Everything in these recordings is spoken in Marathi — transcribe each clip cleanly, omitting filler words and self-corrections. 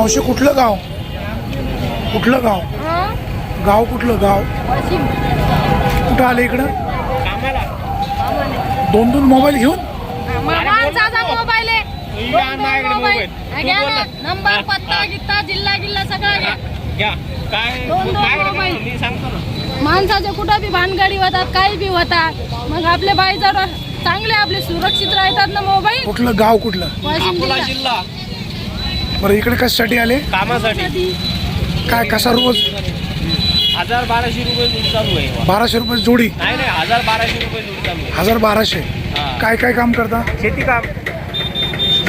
मावशी कुठलं गाव? कुठलं गाव? गाव कुठलं गाव? कुठं आले इकडं? दोन दोन मोबाईल घेऊन? माणसाचा मोबाईल आहे. नंबर पत्ता गित्ता जिल्हा गिल्ला सगळा घ्या. दोन मोबाईल मी सांगतो ना. माणसाचे कुठं बी भानगडी होतात, काही बी होतात. मग आपले बाईजड चांगले आपले सुरक्षित राहतात ना मोबाईल. कुठलं गाव कुठलं? वाशिम अकोला जिल्हा. जिल्हा. बरं इकडे कशासाठी आले? कामासाठी. काय कसा रोज? 1200 रुपये जोडी चालू आहे. 1200 रुपये जोडी? नाही 1200 रुपये जोडी चालू आहे. 1200. काय काय काम करता? शेती काम.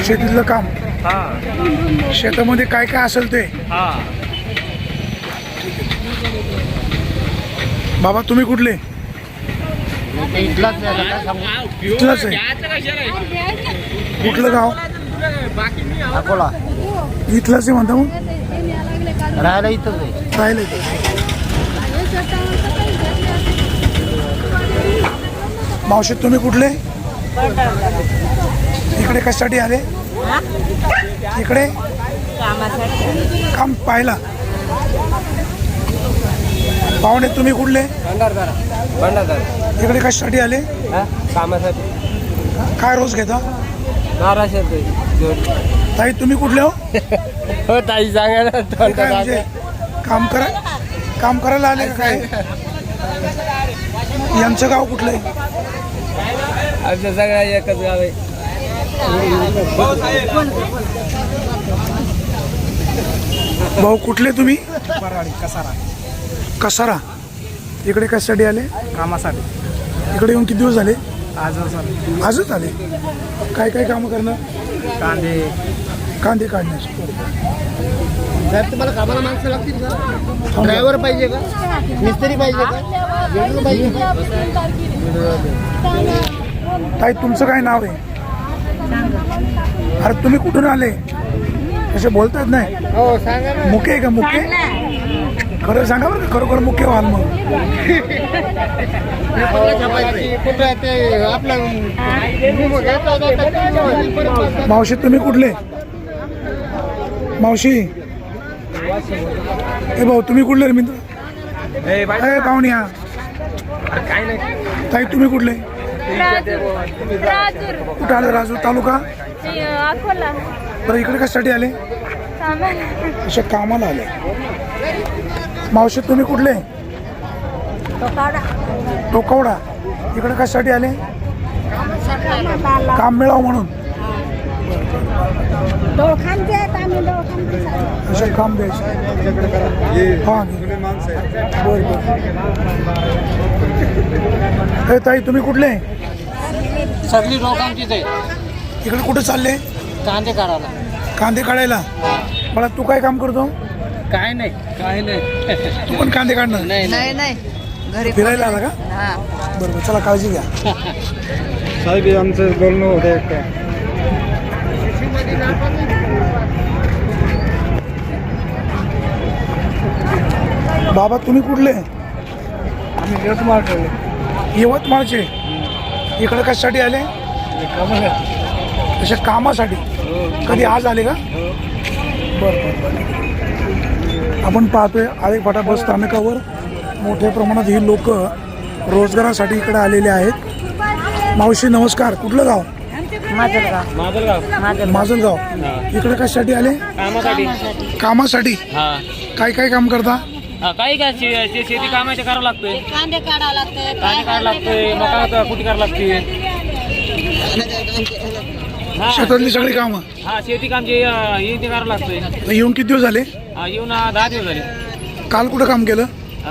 शेतीतलं काम? हा शेतामध्ये काय काय असेल ते? हा. बाबा तुम्ही कुठले? इथलाच इथलंच आहे. कुठलं गाव? अकोला. इथलंच आहे म्हणता मग? राहायला इथंच आहे. राहिले ते. मावशी तुम्ही कुठले? इकडे कशासाठी आले? इकडे काम पाहिला. पाहुणे तुम्ही कुठले? भंडारदार. इकडे कशासाठी आले? कामासाठी. काय रोज घेता? 1200 रुपये जोडी. ताई तुम्ही कुठले हो? हो ताई सांगा काय म्हणजे काम करायला आले का काय? यांचं गाव कुठलं आहे? आमचं सगळं एकच गाव आहे. भाऊ कुठले तुम्ही? कसारा. कसारा. इकडे कशासाठी आले? कामासाठी. इकडे येऊन किती दिवस झाले? आजच आजच आले. काय काय काम करणं? कांदे काढण्याचे. जर तुम्हाला कामाला माणसं लागतील का? ड्रायव्हर पाहिजे का? मिस्त्री पाहिजे का? वेल्डर पाहिजे का? ताई तुमचं काय नाव आहे? अरे तुम्ही कुठून आले? असे बोलतात नाही. हो सांगा ना. मुके आहे का? मुके खरं सांगा बरं का, खरोखर मुके व्हाल मग. कुठं ते आपलं मावशी तुम्ही कुठले? मावशी ए भाऊ तुम्ही कुठले रे मित्र? पाहुण्या. काय नाही. ताई तुम्ही कुठले? राजूर. कुठं आले? राजूर तालुका. अकोला. बरं इकडे कशासाठी आले? अशा कामाला आले. मावशी तुम्ही कुठले? टोकवडा. इकडे कशासाठी आले? काम मिळावं म्हणून. अशा काम द्यायचे. हां बरं बरं. हे ताई तुम्ही कुठले? सगळी लोकांचीच आहे. इकडे कुठे चालले? कांदे काढायला. कांदे काढायला. मला तू काय काम करतो? काय नाही. तू पण कांदे काढणार? नाही नाही घरी फिरायला आला का? बरोबर चला काळजी घ्या. साहेब आमचं बोलणं होतं. बाबा तुम्ही कुठले? आम्ही यवतमाळ ठेवले. यवतमाळचे. इकडे कशासाठी आले? अशा कामासाठी. कधी आज आले का? बरं बरं बरं. आपण पाहतोय आळेफाटा बस स्थानकावर मोठ्या प्रमाणात ही लोक रोजगारासाठी इकडे आलेले आहेत. मावशी नमस्कार. कुठलं गाव? माजलगाव. इकडे कशासाठी आले? कामासाठी. काय काय काम करता? काही काय शेती कामाचे करावं लागतंय. कांदे काढावं लागते. कांदे काढावं लागतंय. मका कुठे करावं लागते. शेतातली सगळी कामं. हा शेती काम जे ते करावं लागतंय. येऊन किती दिवस झाले? येऊन 10 दिवस झाले. काल कुठं काम केलं?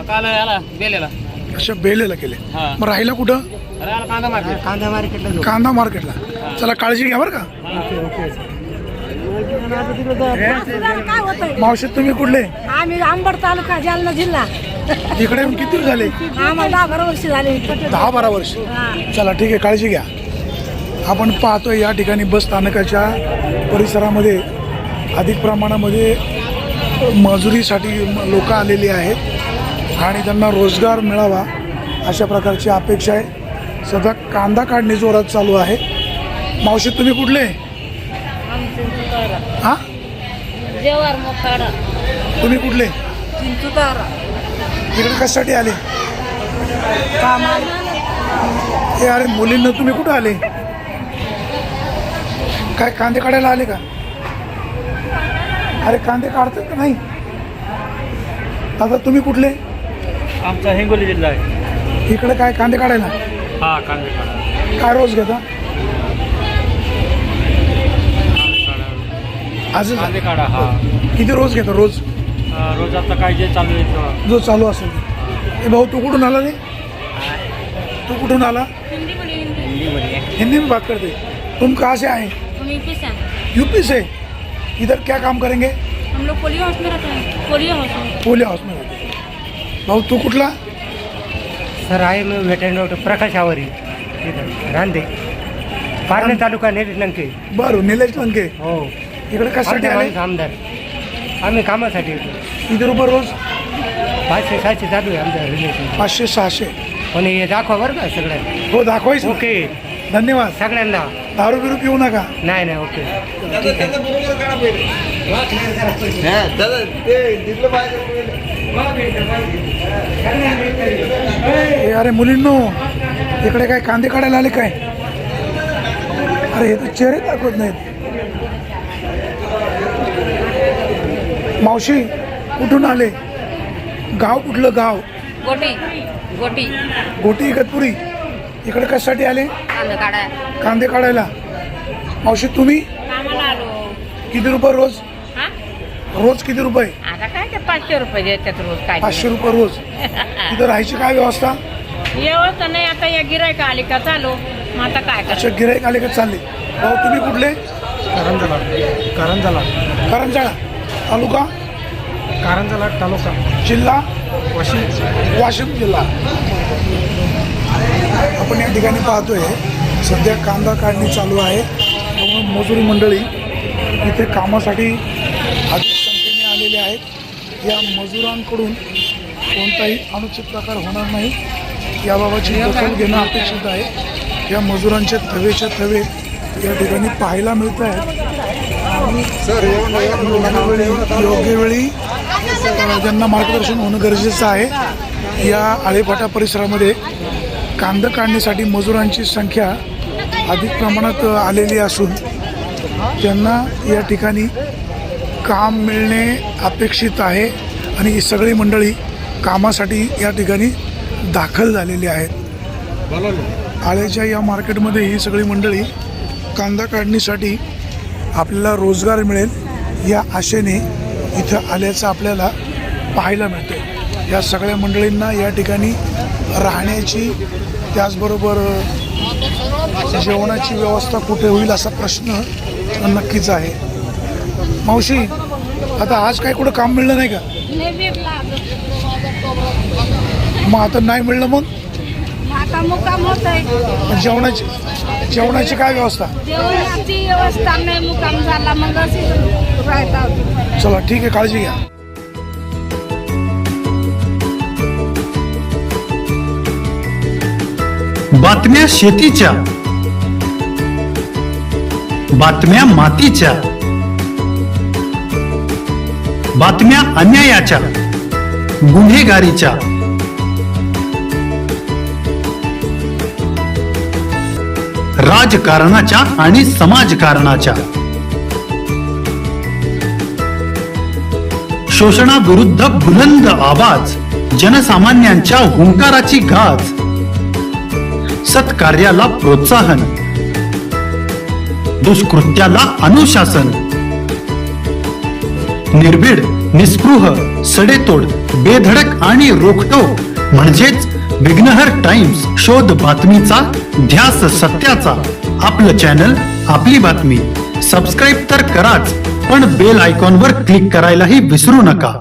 काल याला गेलेला. अशा बेलेला केले. हा. मग राहिला कुठं? कांदा मार्केट. कांदा मार्केटला. चला काळजी घ्या बरं का. मावशी तुम्ही कुठले? आम्ही अंबड तालुका जालना जिल्हा. इकडे येऊन किती दिवस झाले? आम्हाला 10-12 वर्ष झाले. 10-12 वर्ष. चला ठीक आहे काळजी घ्या. आपण पाहतोय या ठिकाणी बस स्थानकाच्या परिसरामध्ये अधिक प्रमाणामध्ये मजुरीसाठी लोक आलेली आहेत आणि त्यांना रोजगार मिळावा अशा प्रकारची अपेक्षा आहे. सध्या कांदा काढणी जोरात चालू आहे. मावशी तुम्ही कुठले? हां जेवार मोखाडा तुम्ही कुठले? चिंचुतारा इकडे कशासाठी आले? हे अरे मुलींना तुम्ही कुठं आले? काय कांदे काढायला आले का? अरे कांदे काढतात का नाही? दादा तुम्ही कुठले? आमचा हिंगोली जिल्हा आहे. इकडे काय कांदे काढायला? हा कांदे काढा. काय रोज घेता? आज कांदे काढा. हा किती रोज घेता? रोज रोज आता काय जे चालू आहे तेव्हा. जो चालू असेल ते. ए भाऊ तू कुठून आला रे? तू कुठून आला? हिंदी में बात करते. तुम कहाँ से आए? यूपी से. इधर क्या काम करेंगे? हम लोग पोलियो हाउस में रहते हैं. पोलियो हाउस में रहते हैं. भाऊ तू कुठला? सर आहे मी वेटरनरी डॉक्टर प्रकाश आवरी इथं रांदे पारणे तालुका नेरज लंके. बरं निलेश लंके. हो इकडे कशासाठी आले? आमदार आम्ही कामासाठी येतो. किती रुपये रोज? 500-700 चालू आहे आमचं रिलेशन. 500-600. पण हे दाखवा बरं का सगळ्यात. हो दाखवायचं. ओके धन्यवाद. सगळ्यांना. दारू बिरू पिऊ नका. नाही नाही ओके. ए अरे मुलींनो इकडे काय कांदे काढायला आले काय? अरे हे तर चेहरे दाखवत नाहीत. मावशी कुठून आले? गाव कुठलं गाव? गोटी गोटी गोटी इगतपुरी. इकडे कशासाठी आले? कांदा काढा कांदे काढायला. मावशी तुम्ही कामाला आलो. किती रुपये रोज? हा रोज किती रुपये? आता काय ते 500 रुपये देतात रोज. काय 500 रुपये रोज. इथं राहायची काय व्यवस्था? व्यवस्था नाही. आता या गिरायका आली का चालू. मग आता काय अच्छा गिराईक आले का चालले. भाऊ तुम्ही कुठले? कारंजाला करंजाळा तालुका तालुका जिल्हा वाशिम जिल्हा. आपण या ठिकाणी पाहतोय सध्या कांदा काढणी चालू आहे. त्यामुळे मजुरी मंडळी इथे कामासाठी अधिक संख्येने आलेले आहेत. या मजुरांकडून कोणताही अनुचित प्रकार होणार नाही याबाबतची दखल घेणं अपेक्षित आहे. या मजुरांचे थवेच्या थवे या ठिकाणी पाहायला मिळत आहेत. योग्य वेळी त्यांना मार्गदर्शन होणं गरजेचं आहे. या आळेफाटा परिसरामध्ये कांदा काढण्यासाठी मजुरांची संख्या अधिक प्रमाणात आलेली असून त्यांना या ठिकाणी काम मिळणे अपेक्षित आहे आणि ही सगळी मंडळी कामासाठी या ठिकाणी दाखल झालेली आहेत. आळेच्या या मार्केटमध्ये ही सगळी मंडळी कांदा काढणीसाठी आपल्याला रोजगार मिळेल या आशेने इथं आल्याचं आपल्याला पाहायला मिळतं. या सगळ्या मंडळींना या ठिकाणी राहण्याची त्याचबरोबर जेवणाची व्यवस्था कुठे होईल असा प्रश्न नक्कीच आहे. मावशी आता आज काय कुठं काम मिळलं नाही का? मग आता नाही मिळलं मग आता मुक्काम होत आहे. जेवणाची काय व्यवस्था? जेवणाची व्यवस्था नाही. मुक्काम झाला मग राहतात. चला ठीक आहे काळजी घ्या. बातम्या शेतीच्या, बातम्या मातीच्या, बातम्या अन्यायाच्या, गुन्हेगारीच्या, राजकारणाच्या आणि समाजकारणाच्या, शोषणाविरुद्ध बुलंद आवाज, जनसामान्यांच्या हुंकाराची गाज, सत्कार्याला प्रोत्साहन, दुष्कृत्याला अनुशासन, निर्भीड, निस्पृह, सडेतोड, बेधडक आणि रोखटोक म्हणजेच विघ्नहर टाइम्स. शोध बातमीचा, ध्यास सत्याचा. आपलं चॅनल, आपली बातमी. सबस्क्राईब तर कराच, पण बेल आयकॉनवर क्लिक करायलाही विसरू नका.